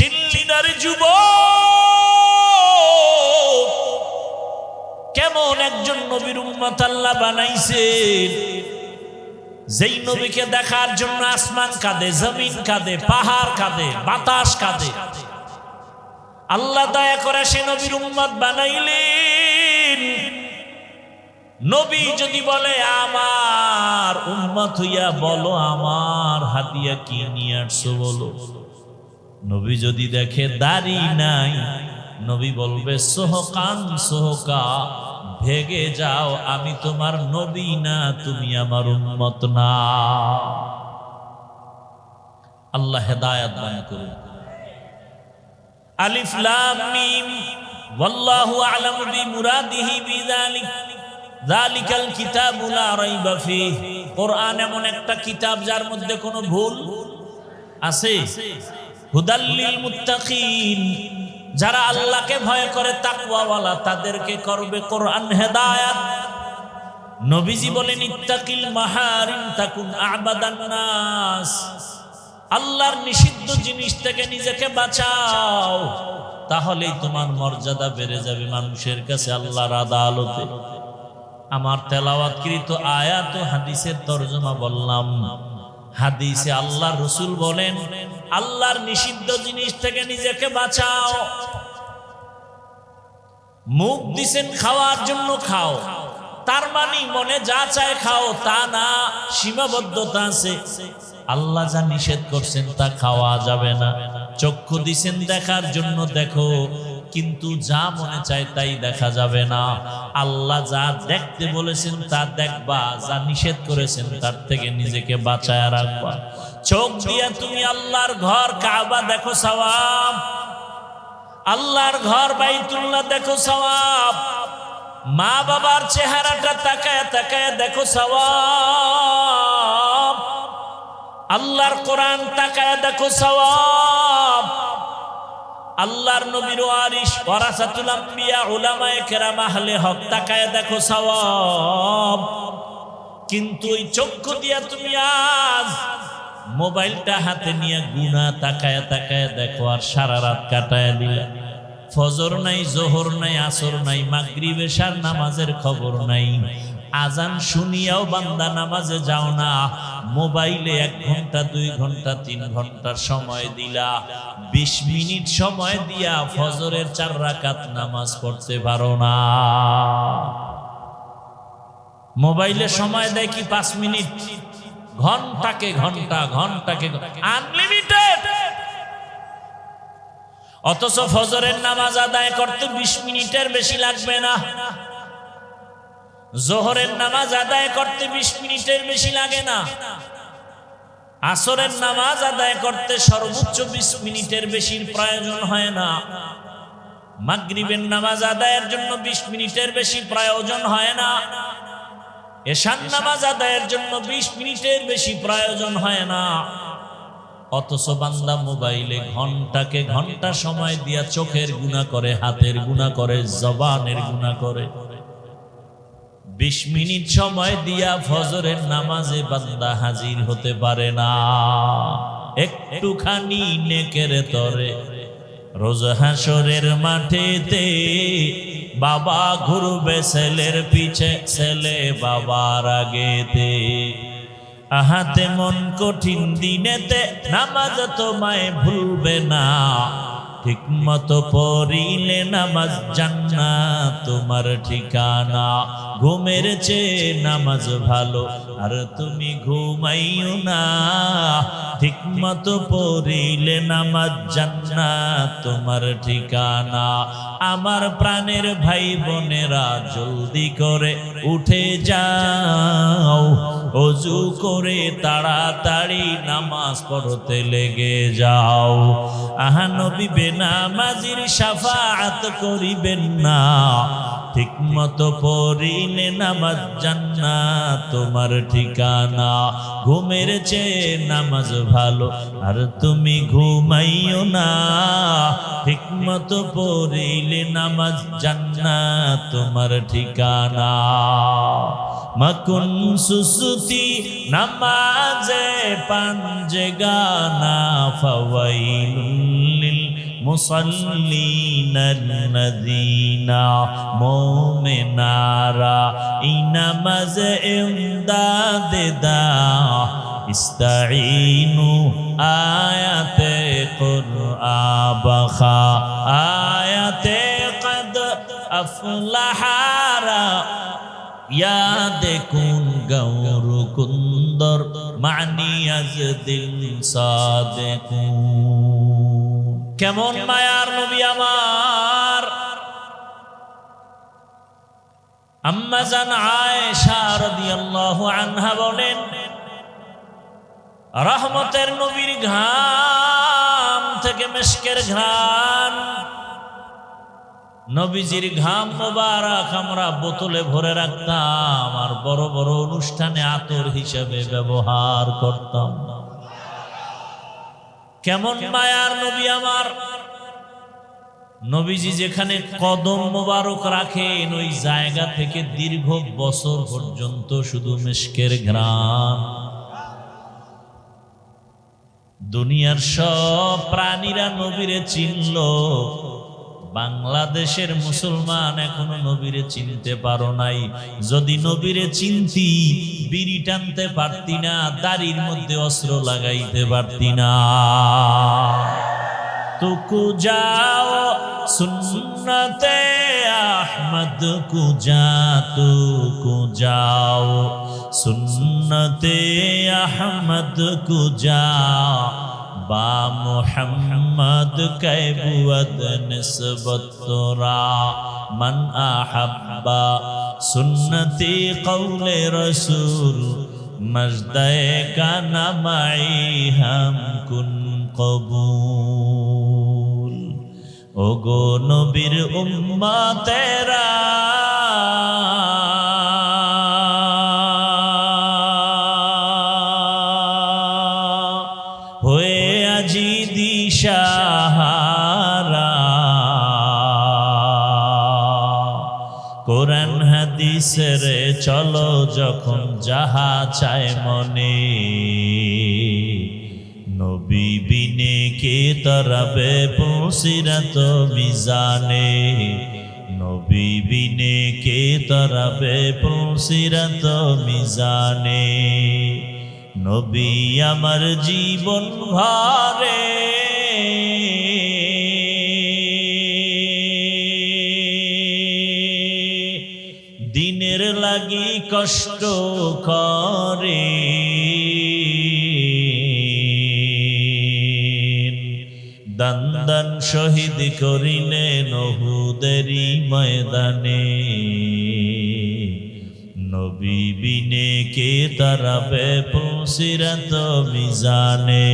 চিল্লিনার যুবক, কেমন একজন নবীর উম্মত আল্লাহ বানাইছেন, যেই নবীকে দেখার জন্য আসমান কাঁদে, জমিন কাঁদে, পাহাড় কাঁদে, বাতাস কাঁদে। আল্লাহ দয়া করে সে নবীর উম্মত বানাইলেন। নবী যদি বলে আমার উম্মত হইয়া বলো আমার হাদিয়া কি নিয়ে আসছো বলো। নবী যদি দেখে দাড়ি নাই, নবী বলবে সোহকান সোহকা, ভেগে যাও, আমি তোমার নবী না, তুমি আমার উম্মত না। আল্লাহ হেদায়েত দান করুন। আলিফ লাম মিম ওয়াল্লাহু আ'লামু বিমুরাদিহি বিযালিক যালিকাল কিতাবু লা রাইবা ফীহি। কোরআন এমন একটা কিতাব যার মধ্যে কোনো ভুল আছে। হুদাল লিল মুত্তাকিন, যারা আল্লাহকে ভয় করে তাকওয়াওয়ালা তাদেরকে করবে কোরআন হেদায়েত। নবীজি বলেন ইত্তাকিল মাহারিম তাকুন আ'বাদান নাস, আল্লাহর নিষিদ্ধ জিনিস থেকে নিজেকে বাঁচাও, তাহলেই তোমার মর্যাদা বেড়ে যাবে মানুষের কাছে, আল্লাহর আদালতে। আমার তেলাওয়াতকৃত আয়াত ও হাদিসের তরজমা বললাম। হাদিসে আল্লাহর রাসূল বলেন আল্লাহর নিষিদ্ধ জিনিস থেকে নিজেকে বাঁচাও। মুখ দিছেন খাওয়ার জন্য খাও, তার মানে মনে যা চায় খাও তা না, সীমাবদ্ধতা আছে। আল্লাহ যা নিষেধ করছেন তা খাওয়া যাবে না। চক্ষু দিছেন দেখার জন্য দেখো, কিন্তু যা মনে চায় তাই দেখা যাবে না। আল্লাহ যা দেখতে বলেছেন তা দেখবা, যা নিষেধ করেছেন তার থেকে নিজেকে বাঁচায় রাখবা। চোখ দিয়া তুমি আল্লাহর ঘর কাবা দেখো সওয়াব, আল্লাহর ঘর বাইতুল্লাহ দেখো সওয়াব, মা বাবার চেহারাটা তাকায় তাকায় দেখো সওয়াব, আল্লাহর কোরআন তাকায় দেখো সওয়াব, আল্লাহর নবীর ওয়ারিস ওয়ারাসাতুল আম্বিয়া উলামায়ে কেরাম আহলে হক তাকায় দেখো সওয়াব। কিন্তু ওই চক্ষু দিয়া তুমি আজ মোবাইলটা হাতে নিয়ে গুনাহ তাকায় তাকায় দেখো, আর সারা রাত কাটায় দিলা। ফজর নাই, জোহর নাই, আসর নাই, মাগরিব এশার নামাজের খবর নাই। আজান শুনিয়াও বান্দা নামাজে যাও না, মোবাইলে 1 ঘন্টা 2 ঘন্টা 3 ঘন্টার সময় দিলা। 20 মিনিট সময় দিয়া ফজরের 4 রাকাত নামাজ পড়তে পারো না। মোবাইলে সময় দেয় কি 5 মিনিট, ঘন্টাকে ঘন্টা, ঘন্টাকে আনলিমিটেড। অথচ ফজরের নামাজ আদায় করতে 20 মিনিটের বেশি লাগবে না, জোহরের নামাজ আদায় করতে 20 মিনিটের বেশি লাগে না, আসরের নামাজ আদায় করতে সর্বোচ্চ 20 মিনিটের বেশি প্রয়োজন হয় না, মাগরিবের নামাজ আদায়ের জন্য 20 মিনিটের বেশি প্রয়োজন হয় না, এশার নামাজ আদায়ের জন্য 20 মিনিটের বেশি প্রয়োজন হয় না। অথচ বান্দা মোবাইলে ঘন্টাকে ঘন্টা সময় দিয়া চোখের গুনাহ করে, হাতের গুনাহ করে, জবানের গুনাহ করে। 20 মিনিট সময় দিয়া ফজরের নামাজে বান্দা হাজির হতে পারে না। একটুখানি নেকের তরে রোজ হাসরের মাঠেতে বাবা ঘুরবে ছেলের পিছে, ছেলে বাবার আগেতে। আহাতে মন কঠিন দিনেতে নামাজ তোমায় ভুলবে না, ঠিক মতো পড়িলে নামাজ জান্নাত তোমার ঠিকানা। ঘুমের চেয়ে নামাজ ভালো আর তুমি ঘুমাইও না, ঠিক মতো পড়িলে নামাজ জান্নাত তোমার ঠিকানা। আমার প্রাণের ভাই বোনেরা জলদি করে উঠে যাও, ওযু করে তাড়াতাড়ি নামাজ পড়তে লেগে যাও। আহা নবী বেনামাজির শাফাআত করিবেন না, ঠিক মতো পড়িলে নামাজ জান্নাত তোমার ঠিকানা। ঘুমের চেয়ে নামাজ ভালো আর তুমি ঘুমাইও না, ঠিক মতো পড়িলে নামাজ জান্নাত তোমার ঠিকানা। মকুন সুসুতি নামাজে পাঞ্জে গানা, ফাওয়াইলুল লিল মুসাল্লিনাল্লাযীনা মুমিনারা ইনামাজ ইমদাদে দা ইস্তাঈনু আয়াতে কুরআবাখা আয়াতে কদ আফলাহারা ইয়াদে কুন গৌর কুন্দর মানি আজ দিল সাদেকুন। কেমন মায়ার নবী আমার। আম্মা জান আয়েশা রাদিয়াল্লাহু আনহা বলেন, রহমতের নবীর ঘাম থেকে মিশকের ঘ্রাণ, নবীজির ঘাম মোবারক আমরা বোতলে ভরে রাখতাম আর বড় বড় অনুষ্ঠানে আতর হিসেবে ব্যবহার করতাম। কেমন মায়ার নবী আমার। নবীজি যেখানে কদম মোবারক রাখেন ওই জায়গা থেকে দীর্ঘ বছর পর্যন্ত শুধু মিশকের ঘ্রাণ। দুনিয়ার সব প্রাণীরা নবীরে চিনল, বাংলাদেশের মুসলমান এখনো নবীরে চিনতে পারো নাই। যদি নবীরে চিনতি বিড়ি টানতে পারতি না, দাড়ির মধ্যে অস্ত্র লাগাইতে পারতি না। তুকু যাও সুন্নতে আহমদ কুজা, তুকু যাও সুন্নতে আহমদ কুজা, বা মুহাম্মদ কৈবুদ নিসবত তোরা, মান আহাব্বা সুন্নতি কৌলে রসুল, মজদায়ে কানা মাই হাম কুন কবুল। ও গো নবীর উম্মতেরা, হয়ে আজি দিশাহারা, কোরআন হাদিসের চলো যখন যাহা চায় মনে, নবী বিনে কে তরাবে পুসিরাত মিজানে, নবী বিনে কে তরাবে পুসিরাত মিজানে। নবী আমার জীবন ভরে দিনের লাগি কষ্ট করে, দান শহীদ করিলেন উহুদেরই ময়দানে, নবী বিনে কে তারাবে পুসিরাত মিজানে,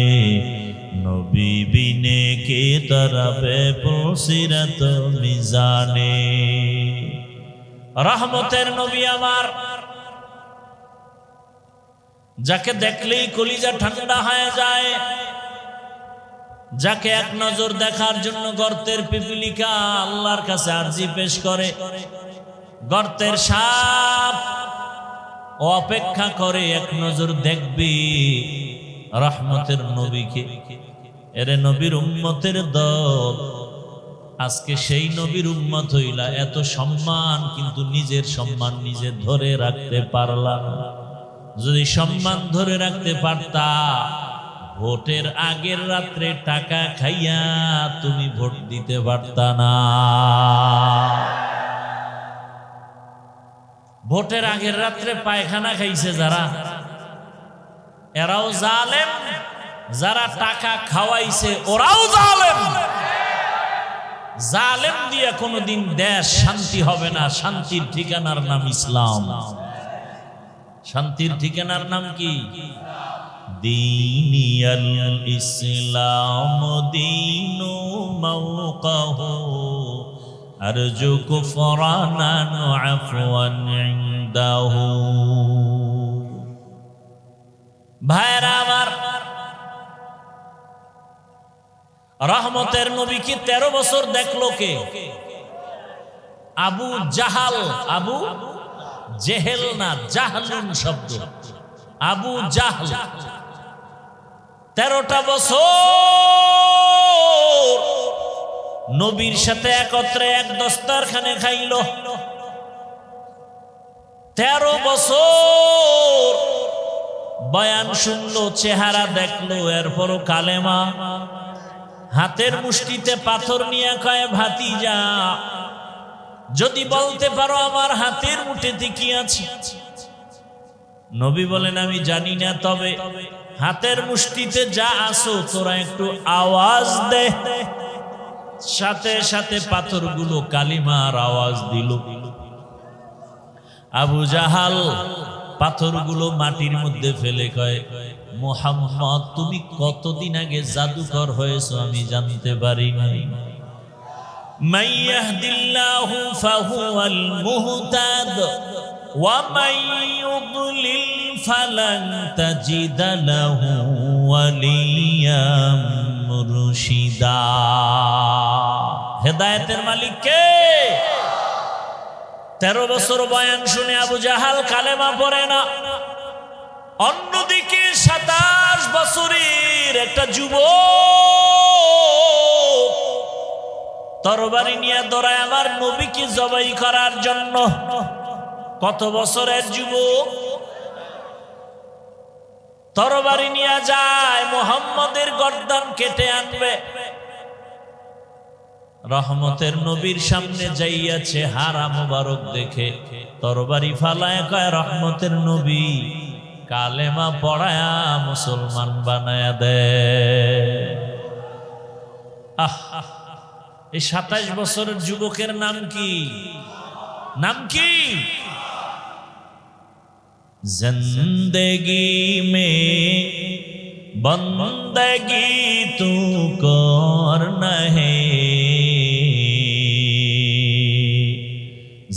নবী বিনে কে তারাবে পুসিরাত মিজানে। রহমতের নবী আমার, যাকে দেখলেই কলিজা ঠান্ডা হয়ে যায়, যাকে এক নজর দেখার জন্য গর্তের পিপিলিকা আল্লাহর কাছে আরজি পেশ করে, গর্তের সাপ অপেক্ষা করে এক নজর দেখবি রহমতের নবীকে। এরে নবীর উম্মতের দল, আজকে সেই নবীর উম্মত হইলা, এত সম্মান কিন্তু নিজের সম্মান নিজে ধরে রাখতে পারলাম। যদি সম্মান ধরে রাখতে পারতা, ভোটের আগের রাত্রে টাকা খাইয়া তুমি ভোট দিতে পারতা না। ভোটের আগের রাত্রে পায়খানা খাইছে যারা, এরাও জালেম, যারা টাকা খাওয়াইছে ওরাও জালেম। জালেম দিয়ে কোনোদিন দেশ শান্তি হবে না। শান্তির ঠিকানার নাম ইসলাম। শান্তির ঠিকানার নাম কি? দীনিয়াল ইসলাম দীনু মাওকাহু আরজু কুফরানান আফওয়ান ইনদাহু। ভাইরা আমার, রহমতের নবী কি 13 বছর দেখলো কে? আবু জাহাল, আবু জেহেল না, জাহলুন শব্দ, আবু জাহল 13টা বছর নবীর সাথে একত্রে এক দস্তারখানে খাইল। 13 বছর বয়ান শুনলো, চেহারা দেখলো, এরপরও কালেমা। হাতের মুষ্টিতে পাথর নিয়ে কয়, ভাতিজা যদি বলতে পারো আমার হাতের মুঠোতে কি আছে। নবী বলেন, আমি জানি না, তবে হাতের মুষ্টিতে যা আছো তোরা একটু আওয়াজ দে। সাথে সাথে পাথরগুলো কালিমার আওয়াজ দিল। আবু জাহাল পাথরগুলো মাটির মধ্যে ফেলে কয়, মুহাম্মদ তুমি কতদিন আগে জাদুকর হয়েছো আমি জানতে পারি নাই। মান ইয়াহদিল্লাহু ফাহুয়াল মুহতাদ ওয়া মান ইউদ্লিল ফালান তাজিদা লাহু ওয়ালিয়াম মুরশিদা। হেদায়েতের মালিক কে? 13 বছর বয়ান শুনে আবু জাহাল কালেমা পড়ে না। অন্যদিকে 27 বছরের একটা যুবক তরবারি নিয়ে দৌড়ায় আমার নবীকে জবাই করার জন্য। কত বছরের যুবক? তরবারি নিয়ে যায়, মুহাম্মদের গর্দান কেটে আনবে। রহমতের নবীর সামনে যাইয়াছে, হারা মুবারক দেখে তরবারি ফালায় কয়, রহমতের নবী কালেমা পড়ায়া মুসলমান বানায়া দে। এই 27 বছরের যুবকের নাম কি? নাম কি? জিন্দেগি মে বন্দগি তু করনা হে,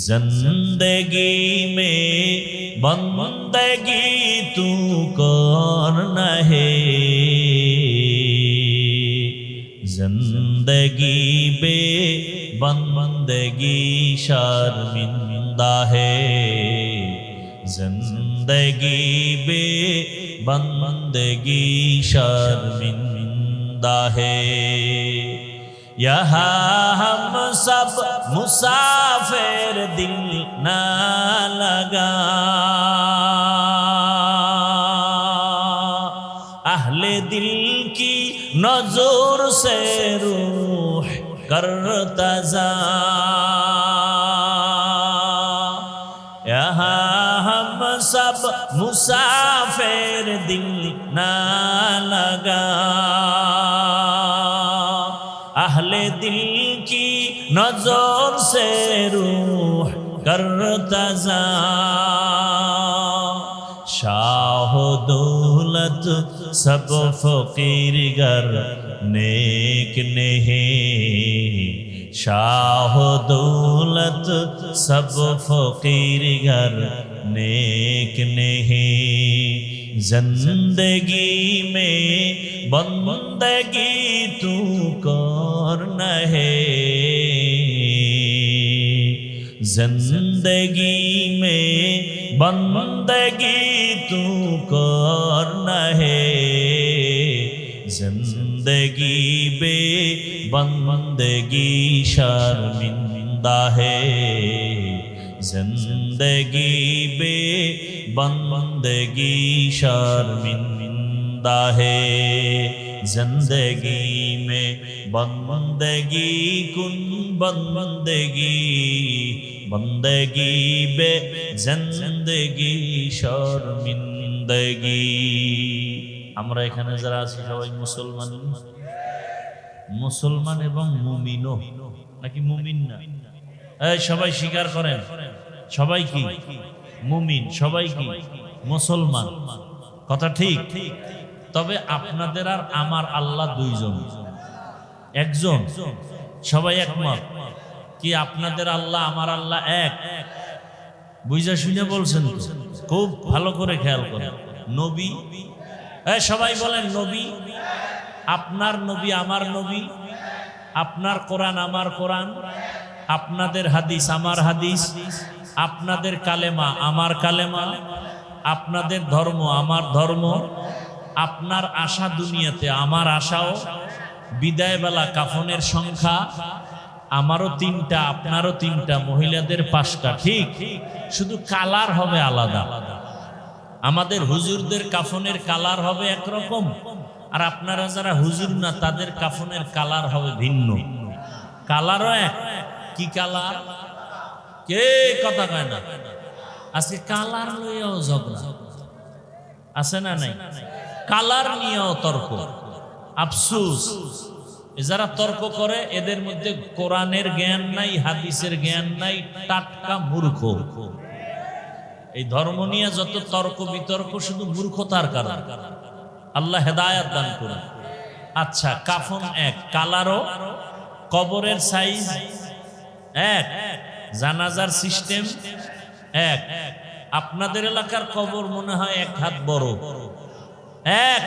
जिंदगी में बंदगी तू करना है, जिंदगी बे बंदगी शर्मिंदा है, जिंदगी बे बंदगी शर्मिंदा है। यहाँ हम सब मुसाफिर दिल ना लगा, अहले दिल की नजर से रूह करता जा। यहाँ हम सब मुसाफिर दिल ना लगा, अहले दिल की नजर से रूह करता जा। शाह दौलत सब फकीर गर नेक नहीं, शाह दौलत सब फकीर गर नेक नहीं, जिंदगी में बंदगी तू करना है, जिंदगी में बंदगी तू करना है, जिंदगी बे बंदगी शर्मिंदा है, जिंदगी बे बंदगी शर्मिंदा है, जिंदगी में बंदगी कुन बंदगी, बंदगी बे जिंदगी शर्मिंदगी। আমরা এখানে যারা আছি সবাই মুসলমান, মুসলমান এবং মুমিনও নাকি মুমিন না? এই সবাই স্বীকার করেন, সবাই কি মুমিন, সবাই কি মুসলমান? কথা ঠিক। তবে আপনাদের আর আমার আল্লাহ দুইজন, একজন। সবাই একমত কি আপনাদের আল্লাহ আমার আল্লাহ এক? বুঝা শুনে বলছেন তো? খুব ভালো করে খেয়াল করেন। নবী, সবাই বলেন নবী। আপনার নবী আমার নবী, আপনার কোরআন আমার কোরআন, আপনাদের হাদিস আমার হাদিস, আপনাদের কালেমা আমার কালেমা, আপনাদের ধর্ম আমার ধর্ম, আপনার আশা দুনিয়াতে আমার আশাও, বিদায়বেলা কাফনের সংখ্যা আমারও 3টা, আপনারও 3টা, মহিলাদের 5টা, ঠিক? শুধু কালার হবে আলাদা। আমাদের হুজুরদের কাফনের কালার হবে একরকম, আর আপনারা যারা হুজুর না তাদের কাফনের কালার হবে ভিন্ন। কালারও এক। কি কালার? কে কথা কয় না? আজকে কালার নিয়েও ঝগড়া আছে না নাই? কালার নিয়েও তর্ক। আফসোস, যারা তর্ক করে এদের মধ্যে কোরআনের জ্ঞান নাই, হাদিসের জ্ঞান নাই, টাটকা মূর্খ। এই ধর্ম নিয়ে যত তর্ক বিতর্ক শুধু মূর্খতার কারণ। আল্লাহ হেদায়েত দান করুন। আচ্ছা, কাফন এক, কালারও, কবরের সাইজ এক, জানাজার সিস্টেম এক। আপনাদের এলাকার কবর মনে হয় 1 হাত বড়, এক।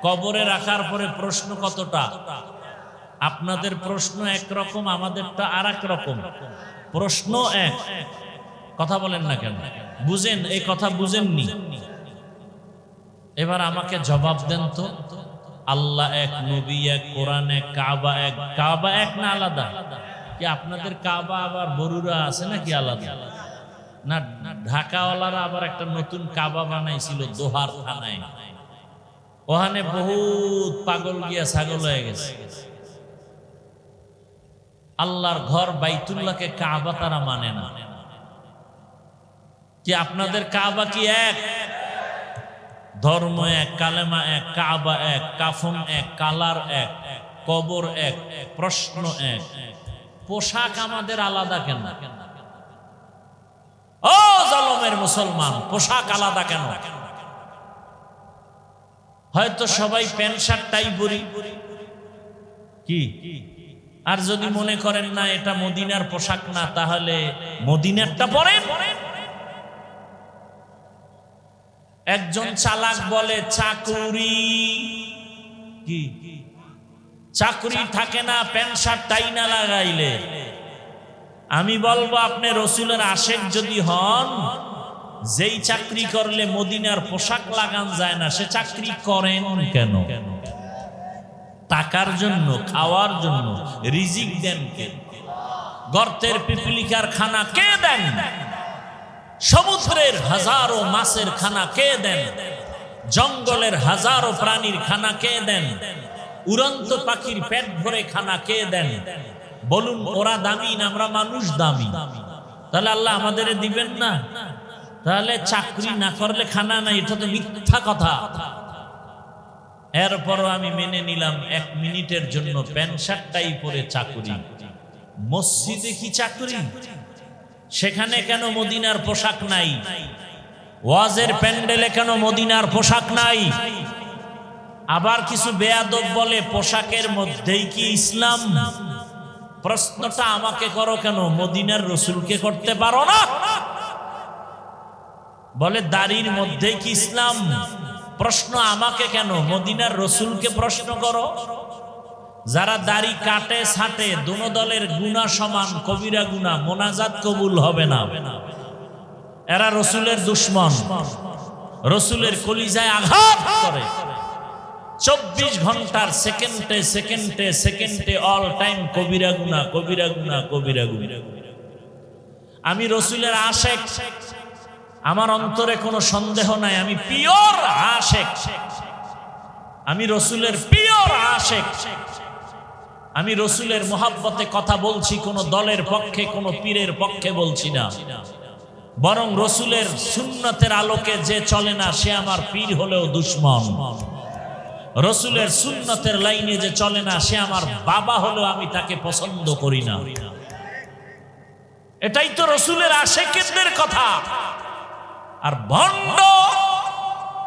কবরে রাখার পরে প্রশ্ন কতটা? আপনাদের প্রশ্ন একরকম, আমাদেরটা আর এক রকম। প্রশ্ন এক, কথা বলেন না কেন? বুঝেন? এই কথা বুঝেননি? এবার আমাকে জবাব দেন তো, আল্লাহ এক, নবী এক, কোরআন এক, কাবা এক। কাবা এক না আলাদা? কি আপনাদের কাবা আবার বড়ুরা আছে নাকি আলাদা? না, ঢাকাওয়ালারা আবার একটা নতুন কাবা বানাইছিল দোহার থানায়। ওখানে বহুত পাগল গিয়া ছাগল হয়ে গেছে। আল্লাহর ঘর বাইতুল্লাহকে কাবা তারা মানে না। কি আপনাদের কাবা কি এক? ধর্ম এক, কালেমা এক, কাবা এক, কাফন এক, কালার এক, কবর এক, প্রশ্ন এক। পোশাক আমাদের আলাদা কেন? ও জালেমের মুসলমান, পোশাক আলাদা কেন? হয়তো সবাই প্যান্ট শার্ট টাই পরি, কি? আর যদি মনে করেন না এটা মদিনার পোশাক না, তাহলে মদিনারটা পরেন। একজন চালাক বলে চাকুরি, কি চাকুরি থাকে না প্যান্ট শার্ট টাই না লাগাইলে। আমি বলবো আপনি রসুলের আশেক যদি হন, যেই চাকরি করলে মদিনার পোশাক লাগান যায় না, সে চাকরি করেন কেন? টাকার জন্য, খাওয়ার জন্য। রিজিক দেন কে? গর্তের পিপিলিকার খানা কে দেন? সমুদ্রের হাজারো মাছের খানা কে দেন? জঙ্গলের হাজারো প্রাণীর খানা কে দেন? উড়ন্ত পাখির পেট ভরে খানা কে দেন? বলুন, ওরা দামি না আমরা মানুষ দামি? তাহলে আল্লাহ আমাদের দিবেন না? তাহলে চাকরি না করলে খানা নাই, এটা তো মিথ্যা কথা। এরপরও আমি মেনে নিলাম 1 মিনিটের জন্য প্যান্ট শার্টটাই পরে চাকরি। মসজিদে কি চাকরি? সেখানে কেন মদিনার পোশাক নাই? ওয়াজের প্যান্ডেলে কেন মদিনার পোশাক নাই? আবার কিছু বেয়াদব বলে পোশাকের মধ্যেই কি ইসলাম? প্রশ্নটা আমাকে করো কেন, মদিনার রসুলকে করতে পারো না? বলে দাড়ির মধ্যেই কি ইসলাম? প্রশ্ন আমাকে কেন, মদিনার রসুলকে প্রশ্ন করো। যারা দাড়ি কাটে ছাটে, দুনো দলের গুনাহ সমান, কবিরা গুনাহ, মোনাজাত কবুল হবে না। এরা রসুলের দুশ্মন, রসুলের কলিজায় আঘাত করে। 24 ঘন্টার সেকেন্ডে সেকেন্ডে সেকেন্ডে অল টাইম কবিরা গুনাহ, কবিরা গুনাহ, কবিরা গুনাহ। আমি রসুলের আশেক, আমার অন্তরে কোনো সন্দেহ নাই, আমি পিওর আশেক, আমি রসুলের পিওর আশেক। আমি রসুলের মোহাব্বতে কথা বলছি, কোনো দলের পক্ষে, কোনো পীরের পক্ষে বলছি না। বরং রসুলের সুন্নতের আলোকে যে চলে না, সে আমার পীর হলেও দুশ্মন। রসুলের সুন্নতের লাইনে যে চলে না, সে আমার বাবা হলেও আমি তাকে পছন্দ করি না। এটাই তো রসুলের আশেকের কথা। আর ভণ্ড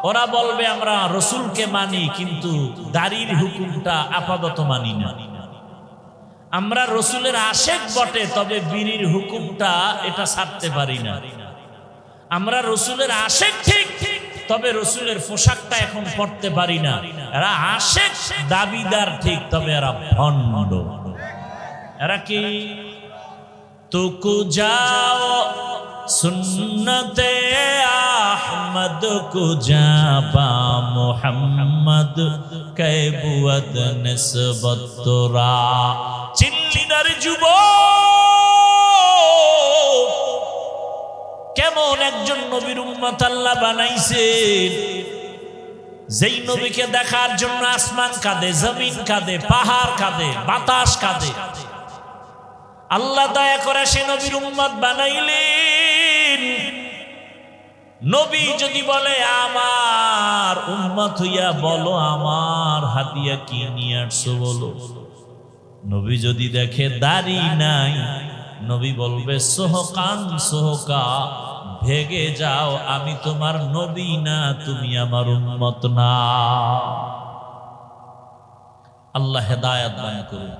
ওরা বলবে আমরা রসুলকে মানি, কিন্তু দাড়ির হুকুমটা আপাতত মানি না। আমরা রসুলের আশেক বটে, তবে বিড়ির হুকুমটা এটা ছাড়তে পারি না। আমরা রসুলের আশেক ঠিক, তবে রসুলের পোশাকটা এখন পড়তে পারি না। এরা আশেক দাবিদার ঠিক, তবে এরা ভণ্ড। এরা কি? তুকু যাও সুন্নতে আহমদ কো জাবা মোহাম্মদ কে বুয়াদ নিসবত তোরা। চিল্লিনার যুব, কেমন একজন নবীর উম্মত আল্লাহ বানাইছেন, যেই নবীকে দেখার জন্য আসমান কাঁদে, জমিন কাঁদে, পাহাড় কাঁদে, বাতাস কাঁদে। আল্লাহ দয়া করে সে নবীর উম্মত বানাইলেন। নবী যদি বলে আমার উম্মত হইয়া বলো আমার হাদিয়া কি নিয়ে আসছো বলো। নবী যদি দেখে দাড়ি নাই, নবী বলবে সোহকান সোহকা, ভেগে যাও, আমি তোমার নবী না, তুমি আমার উম্মত না। আল্লাহ হেদায়েত দান করুন।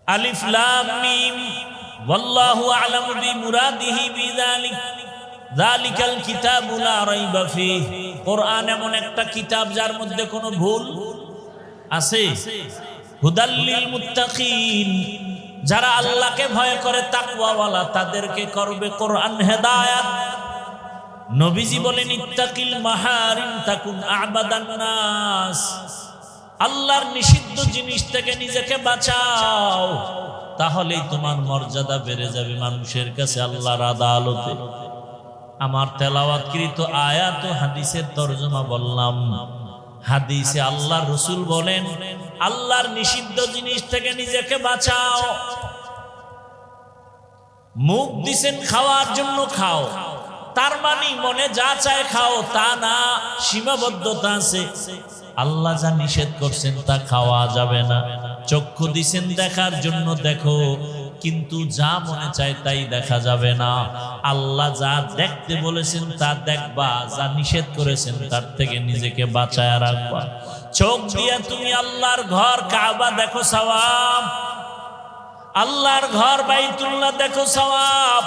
আলিফ লাম মিম ওয়াল্লাহু আ'লামু বিমুরাদিহি বিযালিক যালিকাল কিতাবু লা রাইবা ফীহি। কোরআন এমন একটা কিতাব যার মধ্যে কোনো ভুল আছে। হুদাল লিল মুত্তাকিন, যারা আল্লাহকে ভয় করে তাকওয়াওয়ালা তাদেরকে করবে কোরআন হেদায়েত। নবীজি বলেন ইত্তাকিল মাহারিম তাকুন আ'বাদান নাস, আল্লাহর নিষিদ্ধ জিনিস থেকে নিজেকে বাঁচাও, তাহলেই তোমার মর্যাদা বেড়ে যাবে মানুষের কাছে, আল্লাহর আদালতে। আমার তেলাওয়াতকৃত আয়াত ও হাদিসের তরজমা বললাম। হাদিসে আল্লাহর রাসূল বলেন আল্লাহর নিষিদ্ধ জিনিস থেকে নিজেকে বাঁচাও। মুখ দিছেন খাওয়ার জন্য খাও, তার মানে মনে যা চায় খাও তা না, সীমাবদ্ধতা আছে। আল্লাহ যা নিষেধ করছেন তা খাওয়া যাবে না। চক্ষু দিছেন দেখার জন্য দেখো, কিন্তু যা মনে চায় তাই দেখা যাবে না। আল্লাহ যা দেখতে বলেছেন তা দেখবা, যা নিষেধ করেছেন তার থেকে নিজেকে বাঁচায় রাখবা। চোখ দিয়া তুমি আল্লাহর ঘর কাবা দেখো সওয়াব, আল্লাহর ঘর বাইতুল্লাহ দেখো সওয়াব,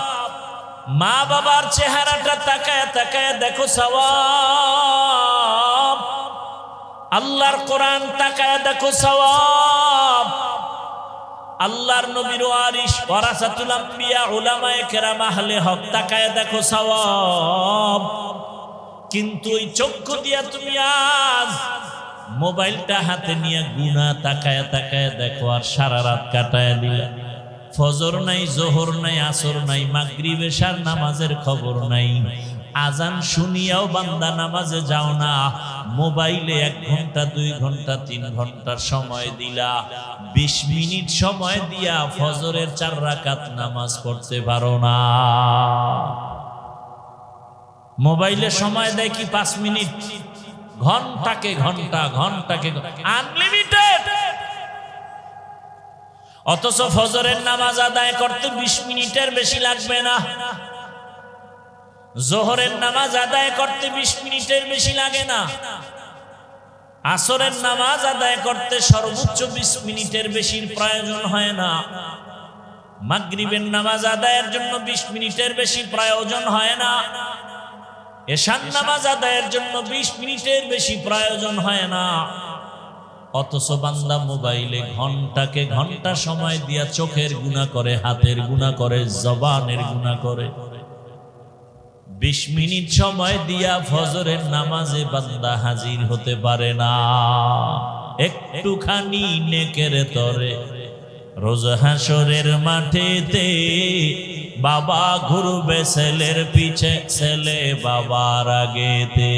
মা বাবার চেহারাটা তাকায় তাকায় দেখো সওয়াব, আল্লাহর কোরআন তাকায় দেখো সওয়াব, আল্লাহর নবীর ওয়ারিস ওয়ারাসাতুল আম্বিয়া উলামায়ে কেরাম আহলে হক তাকায় দেখো সওয়াব। কিন্তু ওই চক্ষু দিয়া তুমি আজ মোবাইলটা হাতে নিয়ে গুনাহ তাকায় তাকায় দেখো, আর সারা রাত কাটায় দিলা। ফজর নাই, জোহর নাই, আসর নাই, মাগরিব এশার নামাজের খবর নাই। আজান শুনিয়াও বান্দা নামাজে যাও না, মোবাইলে 1 ঘন্টা 2 ঘন্টা 3 ঘন্টার সময় দিলা। 20 মিনিট সময় দিয়া ফজরের 4 রাকাত নামাজ পড়তে পারো না। মোবাইলে সময় দেয় কি 5 মিনিট, ঘন্টাকে ঘন্টা, ঘন্টাকে আনলিমিটেড। অথচ ফজরের নামাজ আদায় করতে 20 মিনিটের বেশি লাগবে না, জোহরের নামাজ আদায় করতে 20 মিনিটের বেশি লাগে না, আসরের নামাজ আদায় করতে সর্বোচ্চ 20 মিনিটের বেশি প্রয়োজন হয় না, মাগরিবের নামাজ আদায়ের জন্য 20 মিনিটের বেশি প্রয়োজন হয় না, এশার নামাজ আদায়ের জন্য 20 মিনিটের বেশি প্রয়োজন হয় না। অথচ বান্দা মোবাইলে ঘন্টাকে ঘন্টা সময় দিয়া চোখের গুনাহ করে, হাতের গুনাহ করে, জবানের গুনাহ করে। 20 মিনিট সময় দিয়া ফজরের নামাজে বান্দা হাজির হতে পারে না। একটুখানি নেকের তরে রোজ হাসরের মাঠেতে বাবা ঘুরবে ছেলের পিছে, ছেলে বাবার আগেতে।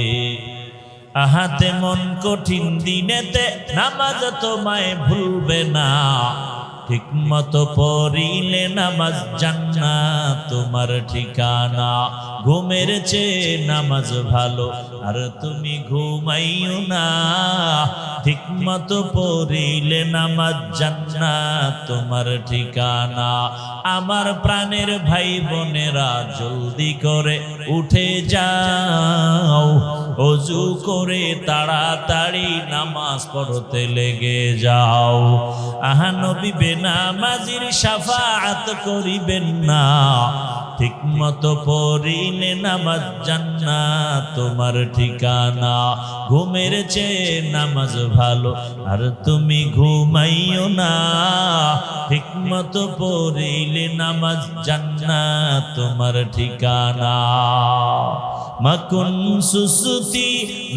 আহাতে মন কঠিন দিনেতে নামাজ তোমায় ভুলবে না, ঠিক মতো পড়িলে নামাজ জান্নাত তোমার ঠিকানা। ঘুমের চেয়ে নামাজ ভালো আর তুমি ঘুমাইও না, ঠিক মতো পড়িলে নামাজ জান্নাত তোমার ঠিকানা। আমার প্রাণের ভাই বোনেরা জলদি করে উঠে যাও, ওযু করে তাড়াতাড়ি নামাজ পড়তে লেগে যাও। আহা নবী বেনামাজির শাফাআত করিবেন না, ঠিক মতো পড়িলে নামাজ জান্নাত তোমার ঠিকানা। ঘুমের চেয়ে নামাজ ভালো আর তুমি ঘুমাইও না, ঠিক মতো পড়িলে নামাজ জান্নাত তোমার ঠিকানা। মাকুন সুসুতি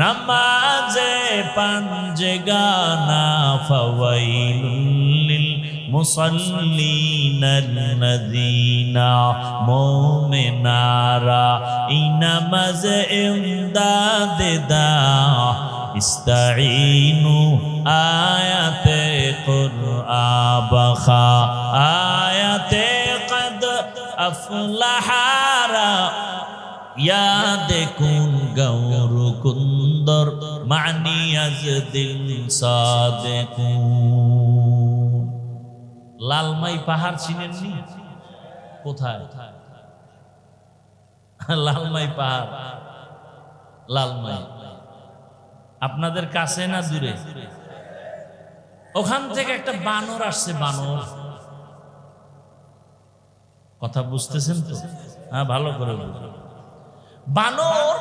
নামাজে পাঞ্জে গানা, ফাওয়াইলুল লিল মুসাল্লিনাল্লাযীনা মুমিনারা এই নামাজ ইমদাদে দা ইস্তাঈনু আয়াতে কুরআবাখা আয়াতে কদ আফলাহারা ইয়াদে কুন গৌর কুন্দর মানি আজ দিল সাদেকুন। লালমাই পাহাড় চিনেননি? কোথায় লালমাই পাহাড়? লালমাই আপনাদের কাছে না দূরে? ওখান থেকে একটা বানর আসছে। বানর, কথা বুঝতেছেন তো? হ্যাঁ, ভালো করে বুঝুন। বানর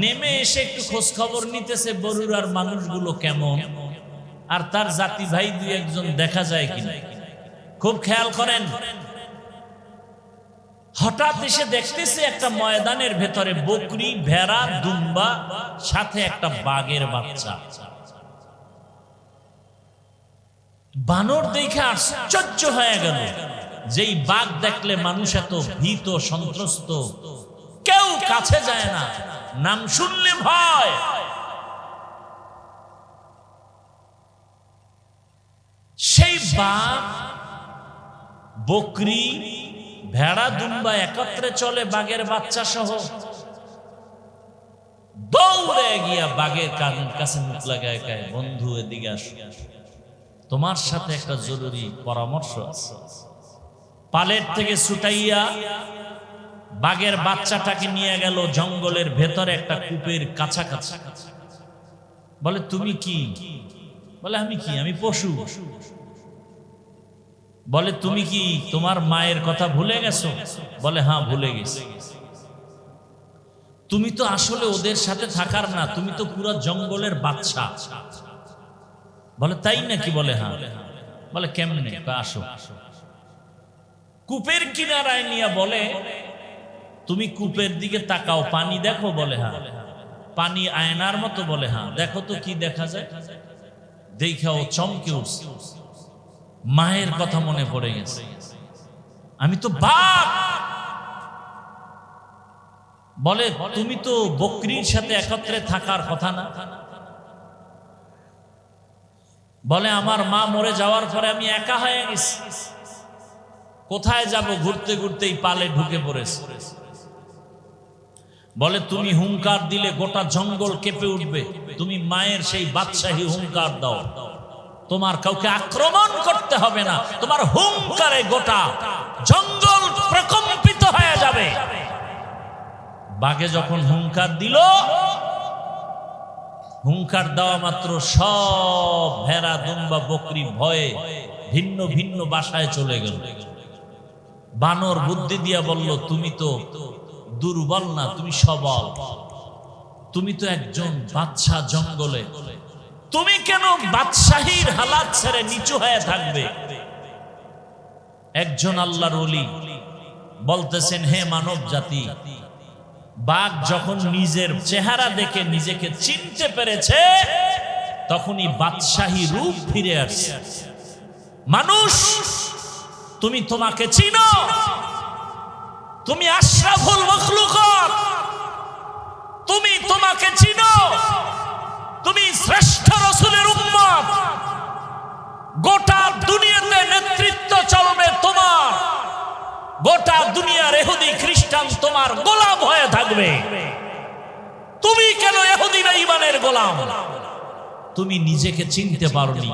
নেমে এসে একটু খোঁজ খবর নিতেছে বরুড়ার মানুষগুলো কেমন, আর তার জাতি ভাই দুই একজন দেখা যায় কিনা। খুব খেয়াল করেন, হঠাৎ এসে দেখতেছে একটা ময়দানের ভেতরে বকরি, ভেড়া, দুম্বা, সাথে একটা বাঘের বাচ্চা। বানর দেখে আশ্চর্য হয়ে গেল, যেই বাঘ দেখলে মানুষ এত ভীত সন্ত্রস্ত, কেউ কাছে যায় না, নাম শুনলে ভয়। সেই বাঘ, বকরি, ভেড়া, দুম্বা একত্রে চলে বাঘের বাচ্চা সহ। দৌড়ে গিয়া বাঘের কানের কাছে মুখ লাগায় কয়, বন্ধু এদিকে আসো, তোমার সাথে একটা জরুরি পরামর্শ আছে। পালের থেকে ছুটাইয়া বাঘের বাচ্চাটাকে নিয়ে গেল জঙ্গলের ভেতরে একটা কূপের কাছাকাছি। বলে, তুমি কি? বলে, আমি কি? আমি পশু। বলে, তুমি কি তোমার মায়ের কথা ভুলে গেছো? বলে, হ্যাঁ, ভুলে গেছি। তুমি তো আসলে ওদের সাথে থাকার না, তুমি তো পুরো জঙ্গলের বাচ্চা। বলে, তাই নাকি? বলে, হ্যাঁ। বলে, কেমনে? আসো। কূপের কিনারায় নিয়ে বলে, তুমি কূপের দিকে তাকাও, পানি দেখো? বলে, হ্যাঁ। পানি আয়নার মতো? বলে, হ্যাঁ। দেখো তো কি দেখা যায়? দেখাও চমকে উঠছে, মায়ের কথা মনে পড়ে গেছে। আমি তো বাঘ। বলে, তুমি তো বকরির সাথে একত্রে থাকার কথা না? বলে, আমার মা মরে যাওয়ার পরে আমি একা হয়ে গেছি, কোথায় যাব? ঘুরতে ঘুরতেই পালে ঢুকে পড়েছে। বলে, তুমি হুঙ্কার দিলে গোটা জঙ্গল কেঁপে উঠবে, তুমি মায়ের সেই বাদশাহী হুঙ্কার দাও, তোমার কাউকে আক্রমণ করতে হবে না, তোমার হুঙ্কারে গোটা জঙ্গল প্রকম্পিত হয়ে যাবে। বাঘে যখন হুঙ্কার দিল, হুঙ্কার দেওয়া মাত্র সব ভেড়া, দুম্বা, বকরি ভয়ে ভিন্ন ভিন্ন বাসায় চলে গেল। বানর বুদ্ধি দিয়া বলল, তুমি তো দুর্বল না, তুমি সবল, তুমি তো একজন বাদশা জঙ্গলে, তুমি কেন বাদশাহীর হালাত ছেড়ে নিচু হয়ে থাকবে? একজন আল্লাহর ওলি বলতেছেন, হে মানব জাতি, বাঘ যখন নিজের চেহারা দেখে নিজেকে চিনতে পেরেছে, তখনই বাদশাহী রূপ ফিরে আসছে। মানুষ, তুমি তোমাকে চিনো, তুমি আশরাফুল মাখলুকাত, তুমি তোমাকে চিনো, তুমি শ্রেষ্ঠ রাসূলের উম্মত, গোটা দুনিয়াতে নেতৃত্ব চলবে তোমার, গোটা দুনিয়ার ইহুদি খ্রিস্টান তোমার গোলাম হয়ে থাকবে। তুমি কেন ইহুদি না ঈমানের গোলাম? তুমি নিজেকে চিনতে পারোনি।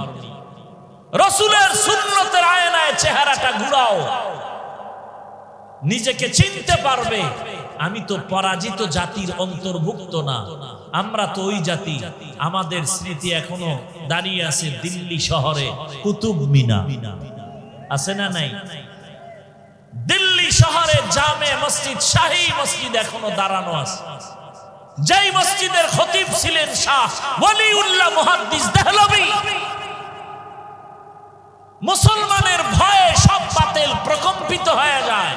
রাসূলের সুন্নতের আয়নায় চেহারাটা ঘুরাও, নিজেকে চিনতে পারবে। আমি তো পরাজিত জাতির অন্তর্ভুক্ত না, আমরা তো ওই জাতি। আমাদের স্মৃতি এখনো দাঁড়িয়ে আছে দিল্লি শহরে কুতুব মিনার, আছে না নাই? দিল্লি শহরে জামে মসজিদ, শাহী মসজিদ এখনো দাঁড়ানো আছে। যেই মসজিদের খতিব ছিলেন শাহ ওয়ালিউল্লাহ মুহাদ্দিস দেহলভী। মুসলমানের ভয়ে সব বাতিল প্রকম্পিত হয়ে যায়।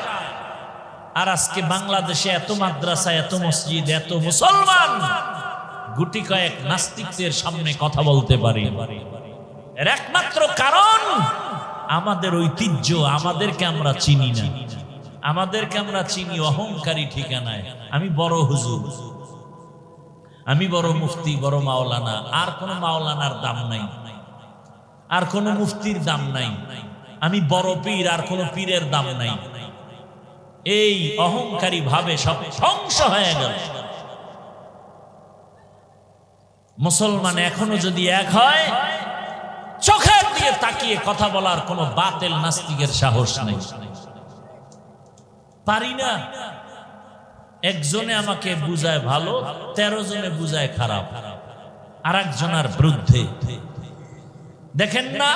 আর আজকে বাংলাদেশে এত মাদ্রাসা, এত মসজিদ, এত মুসলমান, গুটি কয়েক নাস্তিকদের সামনে কথা বলতে পারি। এর একমাত্র কারণ আমাদের ঐতিহ্য, আমাদেরকে আমরা চিনি না। আমাদেরকে আমরা চিনি অহংকারী ঠিকানায়। আমি বড় হুজুর, আমি বড় মুফতি, বড় মাওলানা। আর কোন মাওলানার দাম নাই, আর কোন মুফতির দাম নাই। আমি বড় পীর, আর কোন পীরের দাম নাই। এই অহংকারী ভাবে সব ধ্বংস হয়ে গেল। মুসলমান এখনো যদি এক হয়, চোখের দিয়ে তাকিয়ে কথা বলার কোন বাতিল নাস্তিকের সাহস নেই। পারি না। একজনে আমাকে বুঝায় ভালো, 13 জনে বুঝায় খারাপ, আর একজনের বিরুদ্ধে। দেখেন না,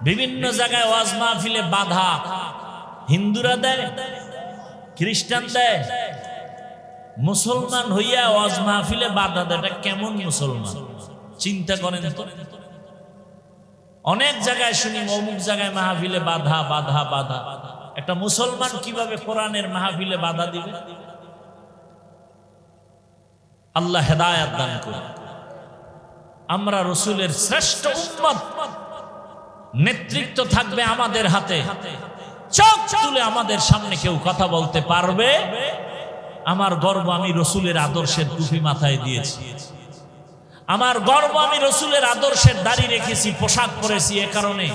বিভিন্ন জায়গায় ওয়াজ মাহফিলে বাধা হিন্দুরা দেয়, খ্রিস্টান দেয়। মুসলমান হইয়া ওয়াজ মাহফিলে বাধা দেয়, এটা কেমন মুসলমান? চিন্তা করেন তো। অনেক জায়গায় শুনি অমুক জায়গায় মাহফিলে বাধা বাধা বাধা। একটা মুসলমান কিভাবে কোরআনের মাহফিলে বাধা দিবে? আল্লাহ হেদায়েত দান করুন। আমরা রাসূলের শ্রেষ্ঠ উম্মত, নেতৃত্ব থাকবে আমাদের হাতে। চোখ তুলে আমাদের সামনে কেউ কথা বলতে পারবে? আমার গর্ব, আমি রাসূলের আদর্শের টুপি মাথায় দিয়েছি। আমার গর্ব, আমি রাসূলের আদর্শের দাড়ি রেখেছি, পোশাক পরেছি। এ কারণে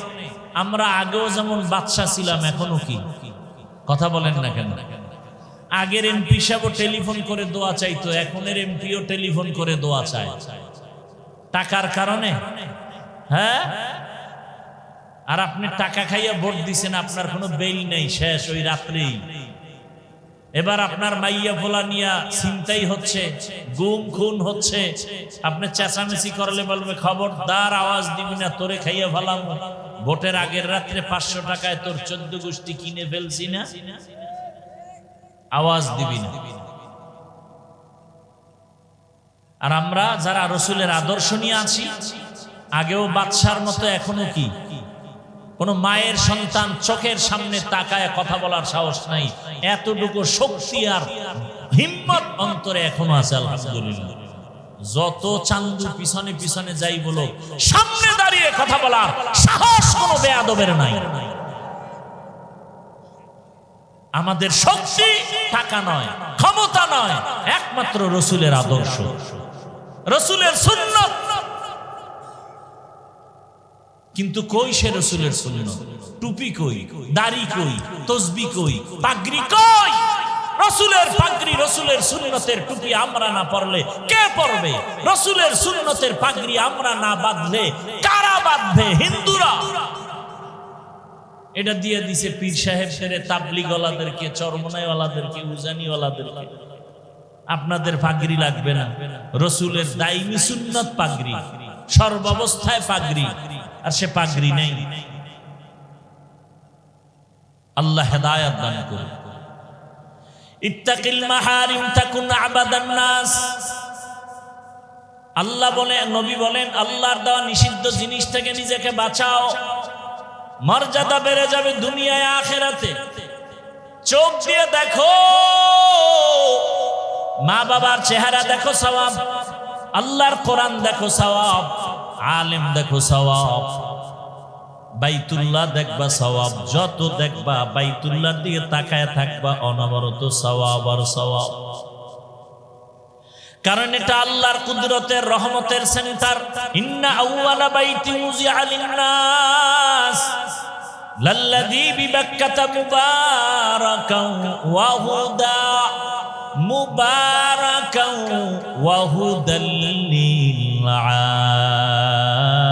আমরা আগেও যেমন বাদশা ছিলাম, এখনো কি? কথা বলেন না কেন? আগের এমপি সাহেবও টেলিফোন করে দোয়া চাইতো, এখনের এমপিও টেলিফোন করে দোয়া চায়। টাকার কারণে। হ্যাঁ, আর আপনি টাকা খাইয়া ভোট দিছেন, আপনার কোনো বেল নেই, শেষ ওই রাত্রেই। এবার আপনার মাইয়া ফোলা নিয়া চিন্তাই হচ্ছে, গুম খুন হচ্ছে। আপনি চেঁচামেচি করলে বলবে খবরদার আওয়াজ দিবি না, তোরে খাইয়া ফেলাম। ভোটের আগের রাত্রে 500 টাকায় তোর 14 গোষ্ঠী কিনে ফেলছি না, আওয়াজ দিবি না। আর আমরা যারা রাসূলের আদর্শ নিয়ে আছি, আগেও বাদশার মতো এখনো কি কোন মায়ের সন্তান চোখের সামনে তাকায় কথা বলার সাহস নাই। এতটুকু শক্তি আর হিম্মত অন্তরে এখনো আছে আলহামদুলিল্লাহ। যত চান্দু পিছনে পিছনে যাই বলো, সামনে দাঁড়িয়ে কথা বলার সাহস কোনো বেয়াদবের নাই। আমাদের শক্তি টাকা নয়, ক্ষমতা নয়, একমাত্র রাসূলের আদর্শ, রাসূলের সুন্নাত। কিন্তু কই সে রাসূলের সুন্নাত? টুপি কই, দাড়ি কই, তাসবিহ কই, পাগড়ি কই? রাসূলের পাগড়ি, রাসূলের সুন্নতের টুপি আমরা না পরলে কে পরবে? রাসূলের সুন্নতের পাগড়ি আমরা না বাঁধলে কারা বাঁধবে? হিন্দুরা। এটা দিয়ে দিছে পীর সাহেবদের, তাবলীগওয়ালাদেরকে, চরমনাইওয়ালাদেরকে, উজানিওয়ালাদেরকে। আপনাদের পাগড়ি লাগবে না। রাসূলের দাইমি সুন্নাত পাগড়ি, সর্বাবস্থায় পাগড়ি, আর সে পাগড়ি নেই। আল্লাহ হেদায়েত দান করুন। ইত্তাকিল মাহারিম তাকুন আবাদান নাস। আল্লাহ বলেন, নবী বলেন, আল্লাহর দেওয়া নিষিদ্ধ জিনিস থেকে নিজেকে বাঁচাও, মর্যাদা বেড়ে যাবে দুনিয়ায় আখিরাতে। চোখ দিয়ে দেখো, মা বাবার চেহারা দেখো সওয়াব, আল্লাহর কোরআন দেখো সওয়াব, আলেম দেখো সওয়াব, বাইতুল্লাহ দেখবা সওয়াব। যত দেখবা বাইতুল্লাহর দিকে তাকায় থাকবা, অনবরত সওয়াব আর সওয়াব। কারণ এটা আল্লাহর কুদরতের, রহমতের সেন্টার। ইন্না আউয়ালা বাইতি উযিআ লিন-নাস লাল্লাযী বিবাক্কাতা মুবারাকান ওয়া হুদা, মুবারাকান ওয়া হুদাল লিল-আলামিন।